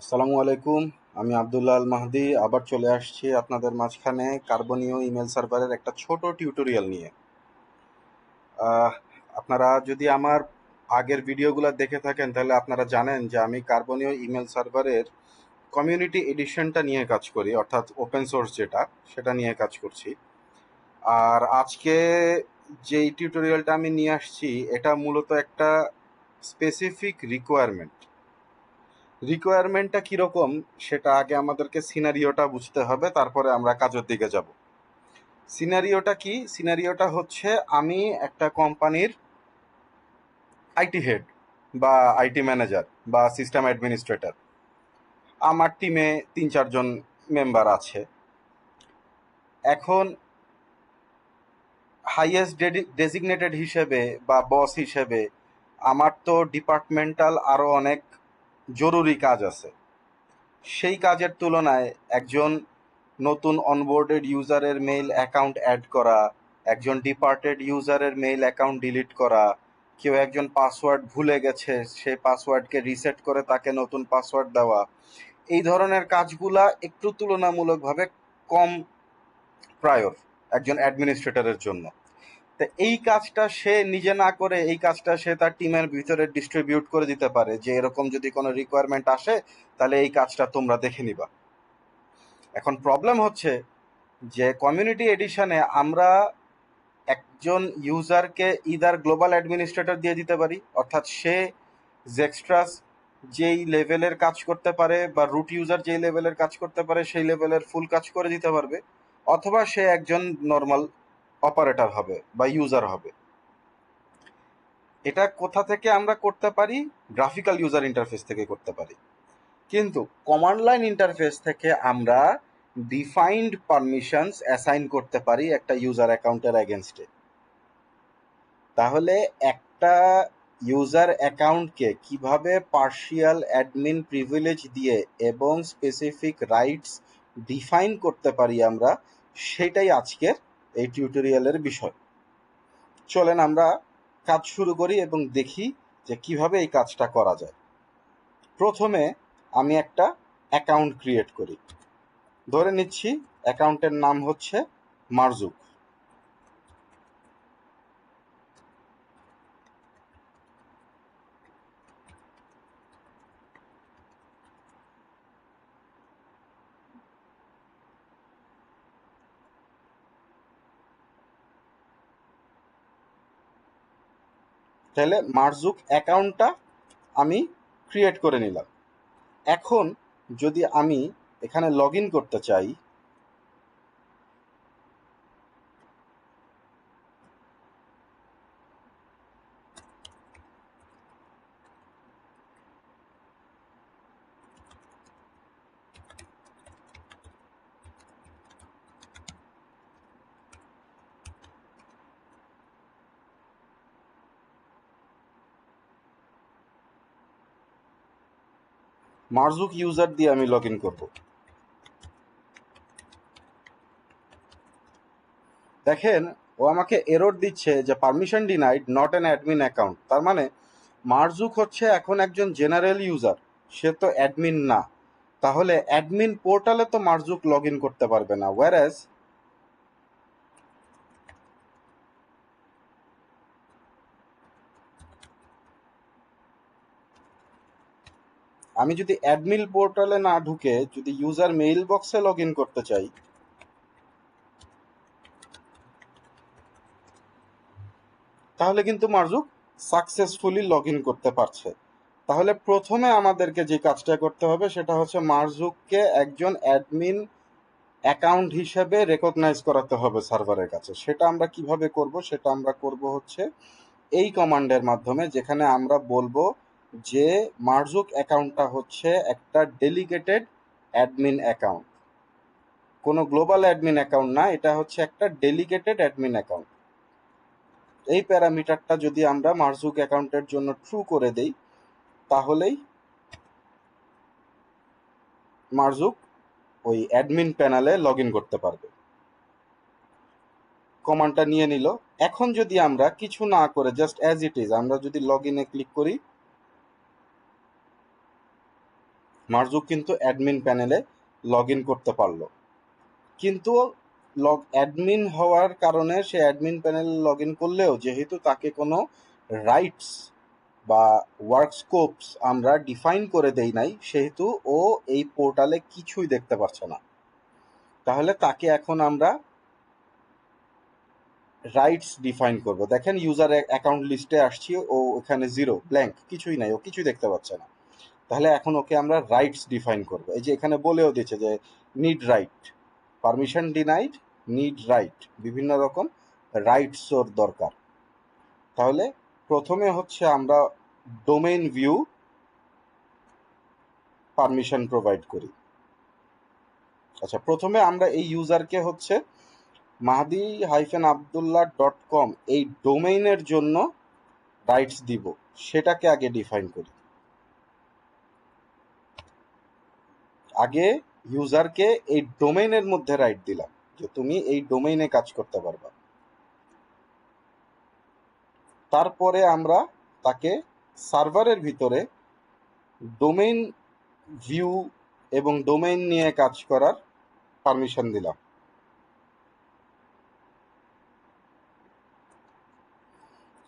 আসসালামু আলাইকুম। আমি আব্দুল্লাহ আল মাহদি আবার চলে আসছি আপনাদের মাঝখানে কার্বনীয় ইমেল সার্ভারের একটা ছোট টিউটোরিয়াল নিয়ে। আহ, আপনারা যদি আমার আগের ভিডিওগুলো দেখে থাকেন তাহলে আপনারা জানেন যে আমি কার্বনীয় ইমেল সার্ভারের কমিউনিটি এডিশনটা নিয়ে কাজ করি, অর্থাৎ ওপেন সোর্স যেটা সেটা নিয়ে কাজ করছি। আর আজকে যেই টিউটোরিয়ালটা আমি নিয়ে আসছি এটা মূলত একটা স্পেসিফিক রিকোয়ারমেন্টটা কিরকম সেটা আগে আমাদেরকে সিনারিওটা বুঝতে হবে, তারপরে আমরা কাজের দিকে যাব। সিনারিওটা কি? সিনারিওটা হচ্ছে আমি একটা কোম্পানির আইটি হেড বা আইটি ম্যানেজার বা সিস্টেম অ্যাডমিনিস্ট্রেটর। আমার টিমে ৩-৪ জন মেম্বার আছে। এখন হাইয়েস্ট ডেজিগনেটেড হিসেবে বা বস হিসেবে আমার তো ডিপার্টমেন্টাল আরও অনেক জরুরি কাজ আছে। সেই কাজের তুলনায় একজন নতুন অনবোর্ডেড ইউজারের মেইল অ্যাকাউন্ট অ্যাড করা, একজন ডিপার্টেড ইউজারের মেইল অ্যাকাউন্ট ডিলিট করা, কেউ একজন পাসওয়ার্ড ভুলে গেছে সেই পাসওয়ার্ডকে রিসেট করে তাকে নতুন পাসওয়ার্ড দেওয়া, এই ধরনের কাজগুলা একটু তুলনামূলকভাবে কম প্রায়র একজন অ্যাডমিনিস্ট্রেটরের জন্য। তো এই কাজটা সে নিজে না করে এই কাজটা সে তার টিমের ভিতরে ডিস্ট্রিবিউট করে দিতে পারে যে এরকম যদি কোনো রিকোয়ারমেন্ট আসে তাহলে এই কাজটা তোমরা দেখে নিবা। এখন প্রবলেম হচ্ছে যে কমিউনিটি এডিশনে আমরা একজন ইউজারকে ইদার গ্লোবাল অ্যাডমিনিস্ট্রেটর দিয়ে দিতে পারি, অর্থাৎ সে জেক্সট্রাস যেই লেভেলের কাজ করতে পারে বা রুট ইউজার যেই লেভেলের কাজ করতে পারে সেই লেভেলের ফুল কাজ করে দিতে পারবে, অথবা সে একজন নর্মাল অপারেটর হবে বা ইউজার হবে। এটা কোথা থেকে আমরা করতে পারি? গ্রাফিক্যাল ইউজার ইন্টারফেস থেকে করতে পারি। কিন্তু কমান্ড লাইন ইন্টারফেস থেকে আমরা ডিফাইন্ড পারমিশনস অ্যাসাইন করতে পারি একটা ইউজার অ্যাকাউন্টের এগেনস্টে। তাহলে একটা ইউজার অ্যাকাউন্টকে কিভাবে পার্শিয়াল অ্যাডমিন প্রিভিলেজ দিয়ে এবং স্পেসিফিক রাইটস ডিফাইন করতে পারি আমরা, সেটাই আজকের এই টিউটোরিয়ালের বিষয়। চলেন আমরা কাজ শুরু করি এবং দেখি যে কিভাবে এই কাজটা করা যায়। প্রথমে আমি একটা অ্যাকাউন্ট ক্রিয়েট করি। ধরে নিচ্ছি অ্যাকাউন্টের নাম হচ্ছে মারজুক। তাহলে মারজুক অ্যাকাউন্টটা আমি ক্রিয়েট করে নিলাম। এখন যদি আমি এখানে লগ ইন করতে চাই, মারজুক ইউজার দিয়ে আমি লগ ইন করবো। দেখেন ও আমাকে এরর দিচ্ছে যে permission denied, not an admin account. তার মানে মারজুক হচ্ছে এখন একজন জেনারেল ইউজার, সে তো অ্যাডমিন না। তাহলে অ্যাডমিন পোর্টালে তো মারজুক লগ ইন করতে পারবে না। ওয়ারাজ আমি যদি অ্যাডমিন পোর্টালে না ঢুকে যদি ইউজার মেইল বক্সে লগ ইন করতে চাই, তাহলে কিন্তু মারজুক সাকসেসফুলি লগ ইন করতে পারছে। তাহলে প্রথমে আমাদেরকে যে কাজটা করতে হবে সেটা হচ্ছে মারজুককে একজন অ্যাডমিন অ্যাকাউন্ট হিসেবে রেকগনাইজ করাতে হবে সার্ভারের কাছে। সেটা আমরা কিভাবে করব? সেটা আমরা করব হচ্ছে এই কমান্ডের মাধ্যমে, যেখানে আমরা বলবো যে মারজুক অ্যাকাউন্টটা হচ্ছে একটা ডেলিগেটেড অ্যাডমিন অ্যাকাউন্ট, কোনো গ্লোবাল অ্যাডমিন অ্যাকাউন্ট না, এটা হচ্ছে একটা ডেলিগেটেড অ্যাডমিন অ্যাকাউন্ট। এই প্যারামিটারটা যদি আমরা মারজুক অ্যাকাউন্টের জন্য ট্রু করে দেই, তাহলেই মারজুক ওই অ্যাডমিন প্যানেলে লগ ইন করতে পারবে। কমান্ডটা নিয়ে নিল। এখন যদি আমরা কিছু না করে জাস্ট অ্যাজ ইট ইজ আমরা যদি লগ ইনে ক্লিক করি, মারজুক কিন্তু অ্যাডমিন প্যানেলে লগ ইন করতে পারলো, কিন্তু অ্যাডমিন হওয়ার কারণে সে অ্যাডমিন প্যানেলে লগ ইন করলেও যেহেতু তাকে কোনো রাইটস বা ওয়ার্ক স্কোপস আমরা ডিফাইন করে দেই নাই, সেহেতু ও এই পোর্টালে কিছুই দেখতে পারছে না। তাহলে তাকে এখন আমরা রাইটস ডিফাইন করব। দেখেন ইউজার অ্যাকাউন্ট লিস্টে আসছি, ও এখানে জিরো ব্ল্যাঙ্ক, কিছুই নাই, ও কিছুই দেখতে পাচ্ছে না। তাহলে এখন ওকে আমরা রাইটস ডিফাইন করব। এই যে এখানে বলেও দিচ্ছে যে need right, permission denied, need right, বিভিন্ন রকম রাইটস ওর দরকার। তাহলে প্রথমে হচ্ছে আমরা ডোমেইন ভিউ পারমিশন প্রোভাইড করি। আচ্ছা, প্রথমে আমরা এই ইউজারকে হচ্ছে mahdi-abdullah.com এই ডোমেইনের জন্য রাইটস দিব, সেটাকে আগে ডিফাইন করি। আগে ইউজারকে এই ডোমেইনের মধ্যে রাইট দিলাম যে তুমি এই ডোমেইনে কাজ করতে পারবা। তারপরে আমরা তাকে সার্ভারের ভিতরে ডোমেইন ভিউ এবং ডোমেইন নিয়ে কাজ করার পারমিশন দিলাম।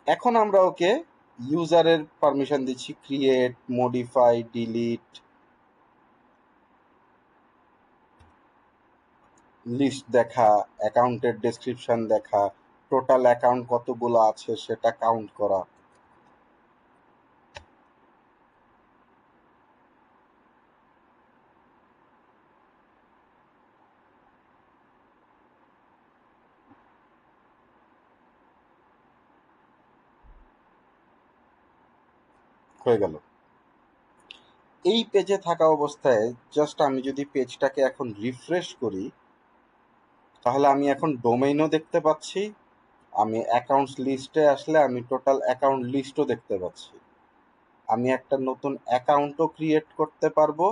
এখন আমরা ওকে ইউজারের পারমিশন দিচ্ছি, ক্রিয়েট, মডিফাই, ডিলিট, লিস্ট দেখা, অ্যাকাউন্টের ডেসক্রিপশন দেখা, টোটাল অ্যাকাউন্ট কতগুলো আছে সেটা কাউন্ট করা। হয়ে গেল। এই পেজে থাকা অবস্থায় জাস্ট আমি যদি পেজটাকে এখন রিফ্রেশ করি, তাহলে আমি এখন ডোমেইনও দেখতে পাচ্ছি, আমি অ্যাকাউন্টস লিস্টে আসলে আমি টোটাল অ্যাকাউন্ট লিস্টও দেখতে পাচ্ছি, আমি একটা নতুন অ্যাকাউন্টও ক্রিয়েট করতে পারবো।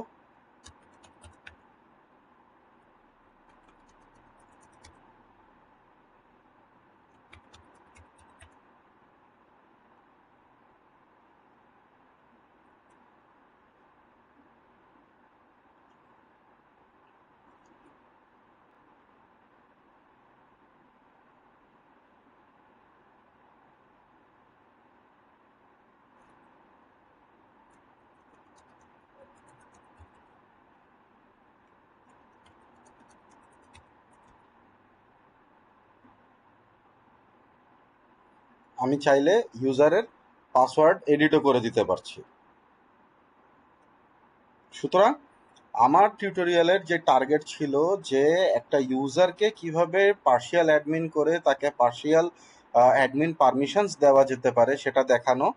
আমি চাইলে ইউজারের পাসওয়ার্ড এডিটও করে দিতে পারছি। সুতরাং আমার টিউটোরিয়ালের যে টার্গেট ছিল যে একটা ইউজারকে কিভাবে পার্শিয়াল অ্যাডমিন করে তাকে পার্শিয়াল অ্যাডমিন পারমিশনস দেওয়া যেতে পারে সেটা দেখানো।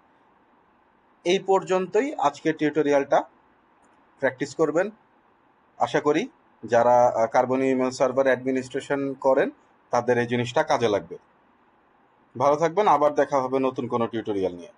এই পর্যন্তই আজকের টিউটোরিয়ালটা। প্র্যাকটিস করবেন। আশা করি যারা কার্বনি ইমেল সার্ভার অ্যাডমিনিস্ট্রেশন করেন তাদের এই জিনিসটা কাজে লাগবে। ভালো থাকবেন, আবার দেখা হবে নতুন কোনো টিউটোরিয়াল নিয়ে।